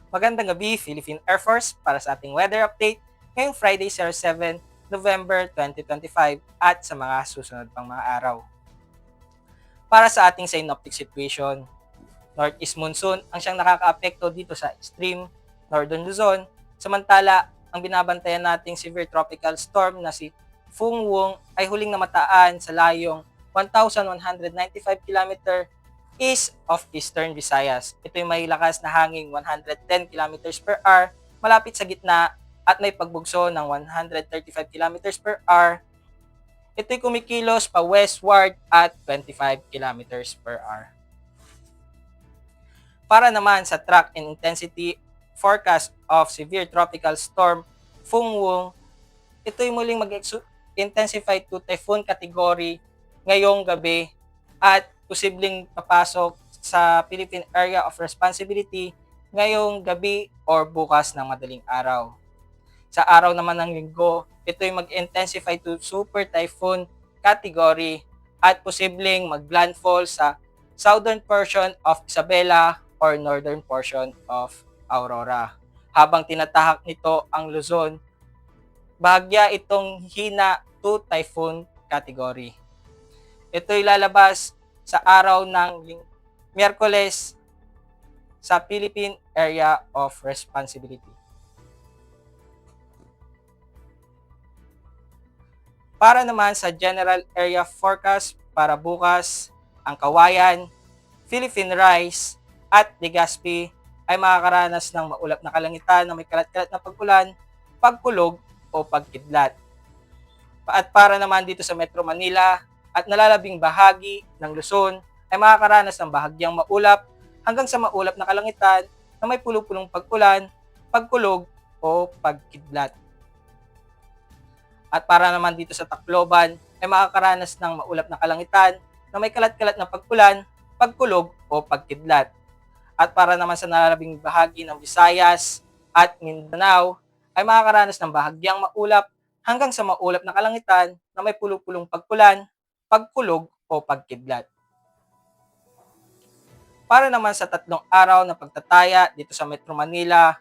Magandang gabi, Philippine Air Force, para sa ating weather update ngayong Friday, 7 November 2025 at sa mga susunod pang mga araw. Para sa ating synoptic situation, Northeast monsoon ang siyang nakakaapekto dito sa extreme Northern Luzon, samantala ang binabantayan nating severe tropical storm na si Fung Wong ay huling namataan sa layong 1,195 km east of Eastern Visayas. Ito ay may lakas na hanging 110 km per hour malapit sa gitna at may pagbugso ng 135 km per hour. Ito'y kumikilos pa westward at 25 km per hour. Para naman sa track and intensity forecast of severe tropical storm Fung Wong, ito'y muling mag-intensify to typhoon category ngayong gabi at posibleng papasok sa Philippine Area of Responsibility ngayong gabi or bukas ng madaling araw. Sa araw naman ng linggo, ito'y mag-intensify to super typhoon category at posibleng mag-landfall sa southern portion of Isabela or northern portion of Aurora. Habang tinatahak nito ang Luzon, bahagya itong hina to typhoon category. Ito'y lalabas sa araw ng Miyerkules sa Philippine Area of Responsibility. Para naman sa general area forecast para bukas, ang Kawayan, Philippine Rice at Legazpi ay makakaranas ng maulap na kalangitan na may kalat-kalat na pag-ulan, pagkulog o pagkidlat. At para naman dito sa Metro Manila at nalalabing bahagi ng Luzon ay makakaranas ng bahagyang maulap hanggang sa maulap na kalangitan na may pulo-pulong pag-ulan, pagkulog o pagkidlat. At para naman dito sa Tacloban ay makakaranas ng maulap na kalangitan na may kalat-kalat na pag-ulan, pagkulog o pagkidlat. At para naman sa nalalabing bahagi ng Visayas at Mindanao ay makakaranas ng bahagyang maulap hanggang sa maulap na kalangitan na may pulo-pulong pag-ulan, pagkulog o pagkidlat. Para naman sa 3 araw na pagtataya dito sa Metro Manila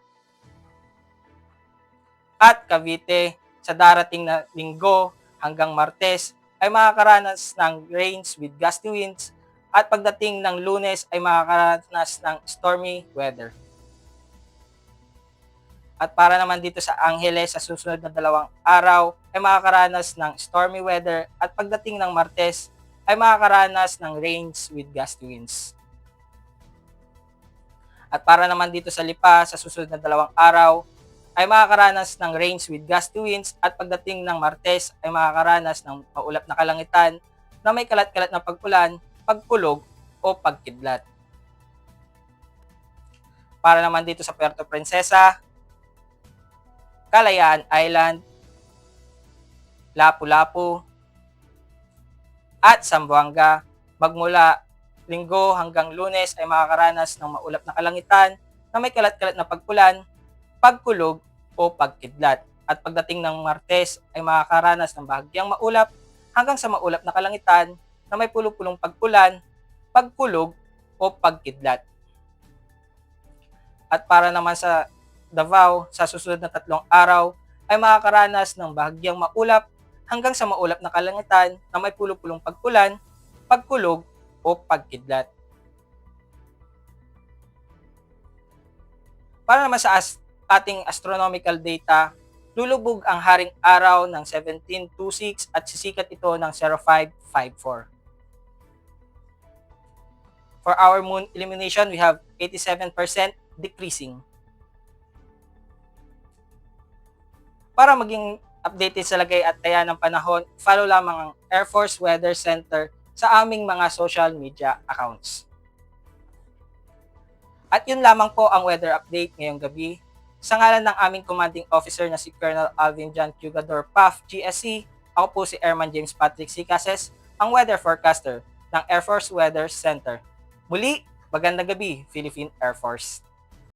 at Cavite sa darating na linggo hanggang Martes ay makakaranas ng rains with gusty winds at pagdating ng Lunes ay makakaranas ng stormy weather. At para naman dito sa Angeles sa susunod na 2 araw ay makakaranas ng stormy weather at pagdating ng Martes ay makakaranas ng rains with gusty winds. At para naman dito sa Lipa sa susunod na 2 araw ay makakaranas ng rains with gusty winds at pagdating ng Martes ay makakaranas ng maulap na kalangitan na may kalat-kalat na pag-ulan, pagkulog o pagkidlat. Para naman dito sa Puerto Princesa, Kalayaan Island, Lapu-Lapu, at Zamboanga, magmula Linggo hanggang Lunes ay makakaranas ng maulap na kalangitan na may kalat-kalat na pag-ulan, pagkulog o pagkidlat. At pagdating ng Martes ay makakaranas ng bahagyang maulap hanggang sa maulap na kalangitan na may pulo-pulong pag-ulan, pagkulog o pagkidlat. At para naman sa Davao, sa susunod na 3 araw ay makakaranas ng bahagyang maulap hanggang sa maulap na kalangitan na may pulo-pulong pag-ulan, pagkulog o pagkidlat. Para naman sa ating astronomical data, lulubog ang haring araw ng 17:26 at sisikat ito ng 05:54. For our moon illumination, we have 87% decreasing. Para maging updated sa lagay at taya ng panahon, follow lamang ang Air Force Weather Center sa aming mga social media accounts. At yun lamang po ang weather update ngayong gabi. Sa ngalan ng aming commanding officer na si Colonel Alvin John Cugador PAF GSC, ako po si Airman James Patrick C. Cases, ang weather forecaster ng Air Force Weather Center. Muli, magandang gabi, Philippine Air Force.